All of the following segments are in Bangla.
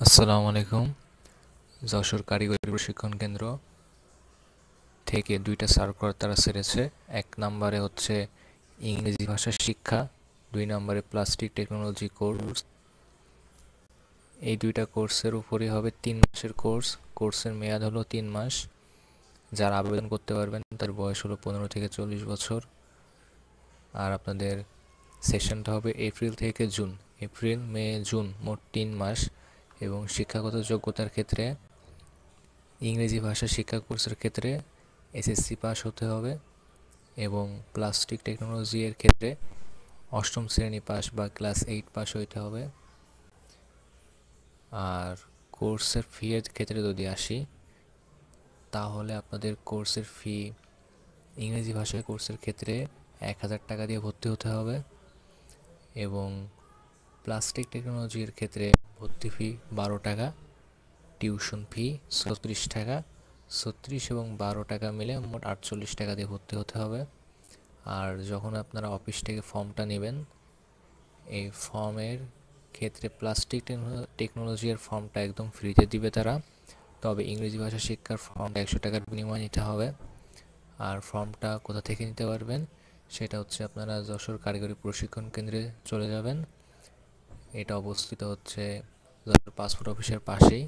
আসসালামু আলাইকুম। যশোর কারিগরি প্রশিক্ষণ কেন্দ্র থেকে দুইটা সার্কুলার তারা ছেড়েছে। এক নম্বরে হচ্ছে ইংরেজি ভাষা শিক্ষা, 2 নম্বরে প্লাস্টিক টেকনোলজি কোর্স। এই দুইটা কোর্সের উপরই হবে 3 মাসের কোর্স। কোর্সের মেয়াদ হলো 3 মাস। যারা আবেদন করতে পারবেন তার বয়স হলো 15 থেকে 40 বছর। আর আপনাদের সেশনটা হবে এপ্রিল থেকে জুন। এপ্রিল, মে, জুন, মোট 3 মাস। এবং শিক্ষাগত যোগ্যতার ক্ষেত্রে ইংরেজি ভাষা শিক্ষা কোর্সের ক্ষেত্রে এসএসসি পাস হতে হবে এবং প্লাস্টিক টেকনোলজি এর ক্ষেত্রে অষ্টম শ্রেণী পাস বা ক্লাস 8 পাস হইতে হবে। আর কোর্সের ফি এর ক্ষেত্রে যদি আসি, তাহলে আপনাদের কোর্সের ফি ইংরেজি ভাষার কোর্সের ক্ষেত্রে 1000 টাকা দিয়ে ভর্তি হতে হবে এবং প্লাস্টিক টেকনোলজির ক্ষেত্রে ভর্তি ফি 12 টাকা, টিউশন ফি 36 টাকা। 36 এবং 12 টাকা মিলে মোট 48 টাকা দিয়ে ভর্তি হতে হবে। আর যখন আপনারা অফিস থেকে ফর্মটা নেবেন, এই ফর্মের ক্ষেত্রে প্লাস্টিক টেকনোলজির ফর্মটা একদম ফ্রিতে দিবে তারা। তবে ইংরেজি ভাষা শিক্ষার ফর্মটা 100 টাকার বিনিময়ে নিতে হবে। আর ফর্মটা কোথা থেকে নিতে পারবেন, সেটা হচ্ছে আপনারা যশোর কারিগরি প্রশিক্ষণ কেন্দ্রে চলে যাবেন। এটা অবস্থিত হচ্ছে যশোর পাসপোর্ট অফিসের পাশেই।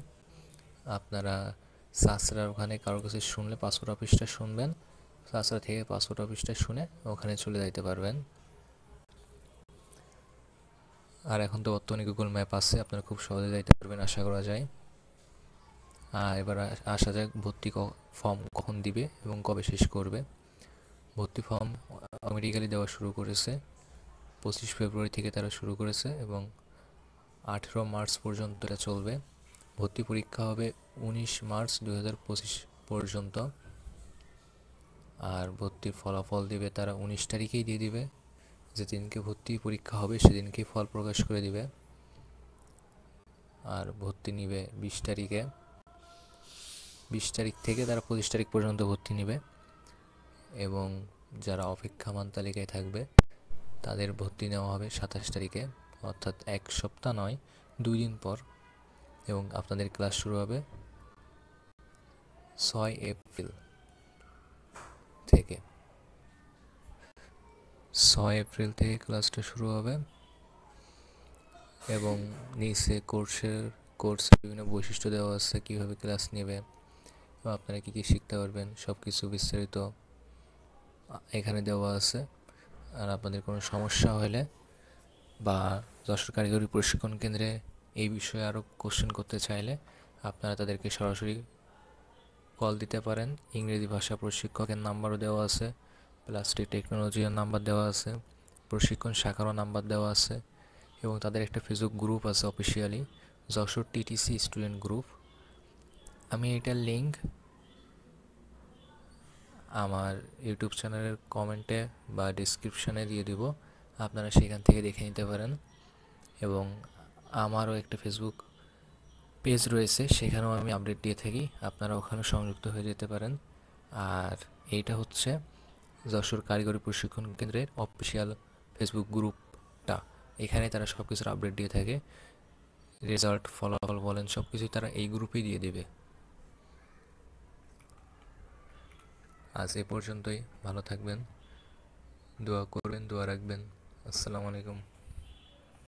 আপনারা সাসরার ওখানে কারোর কাছে শুনলে পাসপোর্ট অফিসটা শুনবেন, সাসরা থেকে পাসপোর্ট অফিসটা শুনে ওখানে চলে যাইতে পারবেন। আর এখন তো বর্তমানে গুগল ম্যাপ আছে, আপনারা খুব সহজে যাইতে পারবেন আশা করা যায়। এবার আসা যাক ভর্তি ফর্ম কখন দিবে এবং কবে শেষ করবে। ভর্তি ফর্ম অটোমেটিক্যালি দেওয়া শুরু করেছে 25 ফেব্রুয়ারি থেকে তারা শুরু করেছে এবং 18 মার্চ পর্যন্ত এটা চলবে। ভর্তি পরীক্ষা হবে 19 মার্চ 2025 পর্যন্ত। আর ভর্তির ফলাফল দিবে তারা 19 তারিখেই দিয়ে দিবে। যেদিনকে ভর্তি পরীক্ষা হবে সেদিনকেই ফল প্রকাশ করে দিবে। আর ভর্তি নিবে 20 তারিখে। 20 তারিখ থেকে তারা 25 তারিখ পর্যন্ত ভর্তি নিবে এবং যারা অপেক্ষামান তালিকায় থাকবে তাদের ভর্তি নেওয়া হবে 27 তারিখে, অর্থাৎ এক সপ্তাহ নয়, 2 দিন পর। এবং আপনাদের ক্লাস শুরু হবে 6 এপ্রিল থেকে। 6 এপ্রিল থেকে ক্লাসটা শুরু হবে এবং নিচে কোর্সের বিভিন্ন বৈশিষ্ট্য দেওয়া আছে, কীভাবে ক্লাস নেবে এবং আপনারা কী কী শিখতে পারবেন সব কিছু বিস্তারিত এখানে দেওয়া আছে। আর আপনাদের কোনো সমস্যা হলে বা যশোর কারিগরি প্রশিক্ষণ কেন্দ্রে এই বিষয়ে আরও কোশ্চেন করতে চাইলে আপনারা তাদেরকে সরাসরি কল দিতে পারেন। ইংরেজি ভাষা প্রশিক্ষকের নাম্বারও দেওয়া আছে, প্লাস্টিক টেকনোলজির নাম্বার দেওয়া আছে, প্রশিক্ষণ শাখারও নাম্বার দেওয়া আছে এবং তাদের একটা ফেসবুক গ্রুপ আছে officially, Jessore TTC student group. আমি এটার লিঙ্ক আমার ইউটিউব চ্যানেলের কমেন্টে বা ডিসক্রিপশানে দিয়ে দিব, আপনারা সেখান থেকে দেখে নিতে পারেন। এবং আমারও একটা ফেসবুক পেজ রয়েছে, সেখানেও আমি আপডেট দিয়ে থাকি, আপনারা ওখানে সংযুক্ত হয়ে যেতে পারেন। আর এইটা হচ্ছে যশোর কারিগরি প্রশিক্ষণ কেন্দ্রের অফিসিয়াল ফেসবুক গ্রুপটা। এখানে তারা সব কিছুর আপডেট দিয়ে থাকে, রেজাল্ট, ফলাফল বলেন সব কিছুই তারা এই গ্রুপেই দিয়ে দেবে। আজ এ পর্যন্তই, ভালো থাকবেন, দোয়া করবেন, দোয়া রাখবেন। আসসালামু আলাইকুম।